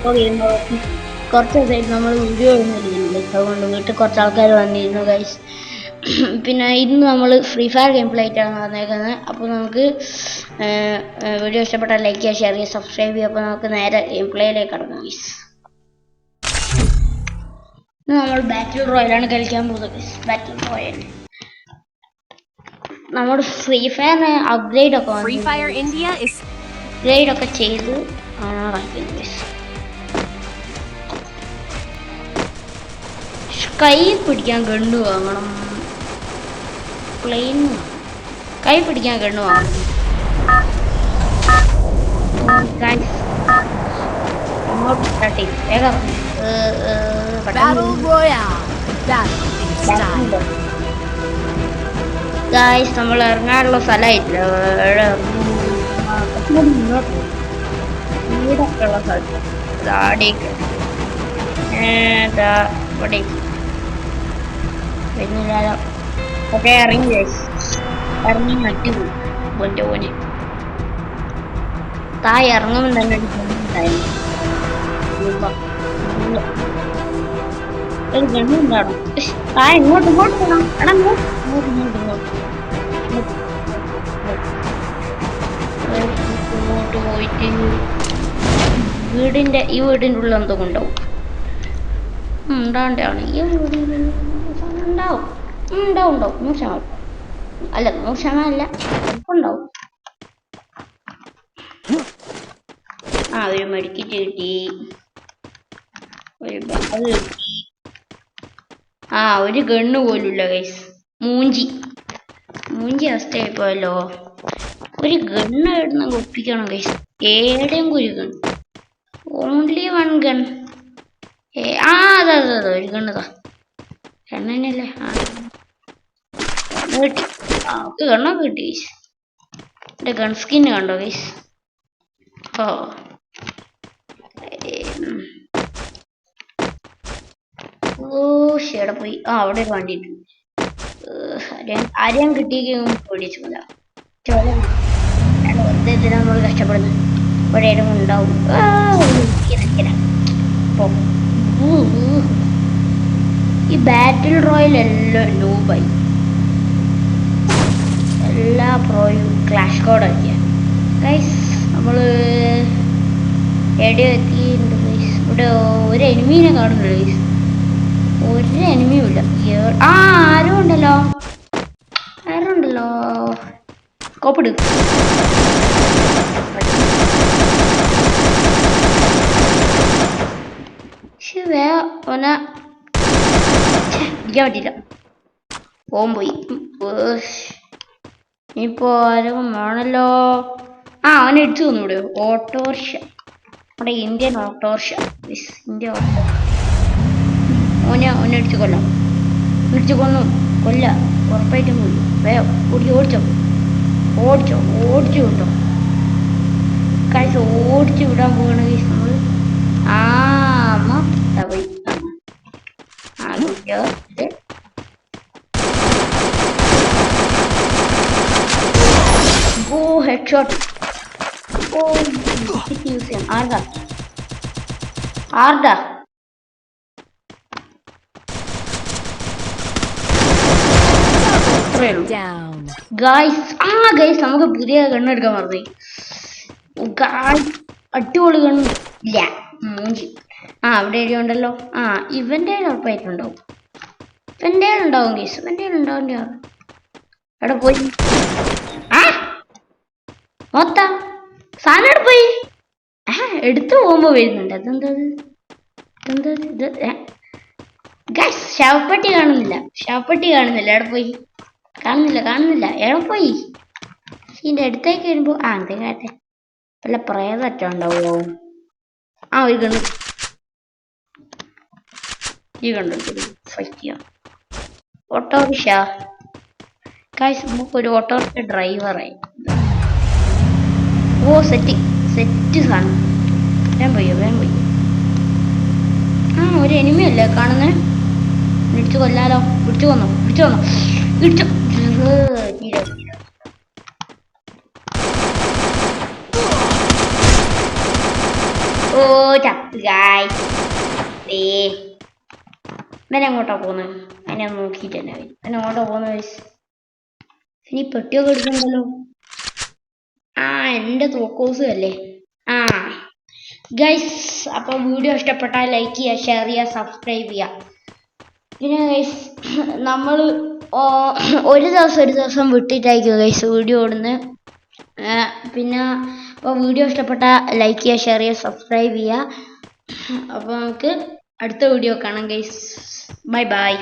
കുറച്ച് ദിവസമായിട്ട് നമ്മൾ വീഡിയോ ഇടുന്നില്ല, അതുകൊണ്ട് വീട്ടിൽ കുറച്ച് ആൾക്കാർ വന്നിരുന്നു ഗൈസ്. പിന്നെ ഇന്ന് നമ്മൾ ഫ്രീ ഫയർ ഗെയിം പ്ലേ ആയിട്ടാണ് വന്നേക്കുന്നത്. അപ്പോൾ നമുക്ക് വീഡിയോ ഇഷ്ടപ്പെട്ടാൽ ലൈക്ക് ചെയ്യുക, ഷെയർ ചെയ്യുക, സബ്സ്ക്രൈബ് ചെയ്യുക. അപ്പോൾ നമുക്ക് നേരെ ഗെയിം പ്ലേയിലേക്ക് കടക്കാം ഗൈസ്. ഇന്ന് നമ്മൾ ബാറ്റിൽ റോയലാണ് കളിക്കാൻ പോകുന്നത് ഗൈസ്. ബാറ്റിൽ റോയൽ നമ്മൾ ഫ്രീ ഫയറിന് അപ്ഗ്രേഡ് ഒക്കെ അപ്ഗ്രേഡ് ഒക്കെ ചെയ്ത് ആണ് കളിക്കുന്നത് ഗൈസ്. കൈ പിടിക്കാൻ ഗണ്ണ് വാങ്ങണം, പ്ലെയിൻ കൈ പിടിക്കാൻ ഗണ്ണ് വാങ്ങണം. വേഗം ഗായ്സ് നമ്മൾ ഇറങ്ങാനുള്ള സ്ഥലമായിട്ടില്ല, വീടൊക്കെയുള്ള സ്ഥലത്ത് ആടേക്ക് ഇവിടേക്ക് വരുന്നില്ല. ഒക്കെ ഇറങ്ങി ഗൈസ്, ഇറങ്ങി നട്ടി പോയി പോനെ താഴെ ഇറങ്ങുമ്പോൾ തന്നെ ഒരു ഗണ്ണുണ്ടാണോ താഴെ ഇങ്ങോട്ട് ഇങ്ങോട്ട് പോകണം. എടാ ഇങ്ങോട്ട് പോയിട്ട് വീടിന്റെ ഈ വീടിന്റെ ഉള്ളിൽ എന്തോ ഉണ്ടാവും, ഉണ്ടാണ്ടാണ് ഈ വീടിന്റെ ഉണ്ടാവും ഉണ്ടാവും 100% അല്ല 100% അല്ല ഉണ്ടാവും. ഒരു മെഡിക്കറ്റ് കിട്ടി, ഒരു ബാഗ് കിട്ടി. ഒരു ഗണ്ണ് പോലുമില്ല ഗൈസ്. മൂഞ്ചി അവസ്ഥയായി പോയല്ലോ. ഒരു ഗണ്ണ് ഇടുന്ന ഒപ്പിക്കണം ഗൈസ്. ഏടെയും ഒരു ഗൺ, ഓൺലി വൺ ഗൺ. അതെ ഒരു ഗണ്ണതാ, ഗണ്ണല്ലേ. കിട്ടി, ഗണ്ണൊക്കെ കിട്ടി ഗൈസ്. എന്റെ ഗൺ സ്കിന്ന് കണ്ടോ ഗൈസ്? ഷേടെ പോയി. അവിടെ ഒരു വണ്ടി ഉണ്ട്. ആരെയും കിട്ടിയെങ്കിൽ പേടിച്ചില്ല. വെറുതെ നമ്മൾ കഷ്ടപ്പെടുന്നു. എവിടെയും ഉണ്ടാവും. ഈ ബാറ്റിൽ റോയൽ എല്ലാം ലൂബായി. എല്ലാ പ്രോയും ക്ലാഷ് കോഡ് ആക്കിയ ഗൈസ്. നമ്മള് എവിടെ എത്തിയിട്ടുണ്ട് ഗൈസ്? ഇവിടെ ഒരു എനിമീനെ കാണുന്നുണ്ട് ഗൈസ്. ഒരു എനിമിയും ഇല്ല. ആരും ഉണ്ടല്ലോ, കോപ്പിട്. പിടിക്കാൻ പറ്റില്ല, പോയി. ഇനിയിപ്പോ ആരും വേണല്ലോ. അവനെ ഇടിച്ചു തന്നു ഇവിടെ. ഓട്ടോറിക്ഷ, നമ്മുടെ ഇന്ത്യൻ ഓട്ടോറിക്ഷ, ഇന്ത്യ ഓട്ടോ. ഓനെ ഇടിച്ചു കൊല്ലാം, ഇടിച്ചു കൊല്ല ഉറപ്പായിട്ടും പോയി. ഓടിച്ചു കിട്ടോ കൈസ്. ഓടിച്ചു വിടാൻ പോകണ കൈസ് നമ്മൾ. പോയി. ഹെഡ്ഷോട്ട്. യൂസ് ചെയ്യാം. ആർഡാ ഗൈസ് നമുക്ക് പുതിയ ഗണ്ണെടുക്കാൻ മറന്നു. അടിപൊളി ഗണ്ണ് ഇല്ല മൂഞ്ചി. അവിടെ എഴുതി ഉണ്ടല്ലോ. ഇവന്റെ ഉറപ്പായിട്ടുണ്ടാവും. ഇവന്റെ ഉണ്ടാവും ഗൈസ്, ഇവന്റെ ഉണ്ടാവില്ല. എവിടെ പോയി? മൊത്തം സാധനം എവിടെ പോയി? എടുത്തു പോകുമ്പോ വരുന്നുണ്ട്. അതെന്താ ഇത്? ഗൈസ് ശവപ്പെട്ടി കാണുന്നില്ല. എവിടെ പോയി? കാണുന്നില്ല. എവിടെ പോയി? ഇതിന്റെ അടുത്തേക്ക് വരുമ്പോ എന്തേ കാട്ടെ വല്ല പ്രേതറ്റ ഉണ്ടാവോ? ഒരു ഗണ്ണ്. ഈ കണ്ടു ഫൈറ്റ് ചെയ്യാം. ഓട്ടോറിക്ഷ ഗൈസ്, നമുക്കൊരു ഓട്ടോറിക്ഷ ഡ്രൈവറായി. സെറ്റ് സാധനം. വേഗം പോയി. ഒരു എനിമിയല്ലേ കാണുന്നേ? ഇടിച്ചു കൊല്ലാലോ. പിടിച്ചു കൊന്നോ. ഇടിച്ചു. ചത്ത് ഗായ്സ്. ഇവനെ എങ്ങോട്ടാ പോകുന്നത്? അതിനെ നോക്കിയിട്ട് തന്നെ ഇവനെ എങ്ങോട്ടാ പോകുന്നത് ഗൈസ്? ഇനി പെട്ടിയൊക്കെ എടുക്കണ്ടല്ലോ. ആ എൻ്റെ തോക്കോസും അല്ലേ. ആ ഗൈസ്, അപ്പോൾ വീഡിയോ ഇഷ്ടപ്പെട്ടാൽ ലൈക്ക് ചെയ്യുക, ഷെയർ ചെയ്യുക, സബ്സ്ക്രൈബ് ചെയ്യുക. പിന്നെ ഗൈസ് നമ്മൾ ഒരു ദിവസം വിട്ടിട്ടായിരിക്കും ഗൈസ് വീഡിയോ ഇടുന്നത്. പിന്നെ അപ്പോൾ വീഡിയോ ഇഷ്ടപ്പെട്ടാൽ ലൈക്ക് ചെയ്യുക, ഷെയർ ചെയ്യുക, സബ്സ്ക്രൈബ് ചെയ്യുക. അപ്പോൾ നമുക്ക് അടുത്ത വീഡിയോ കാണാം ഗൈസ്. Bye bye.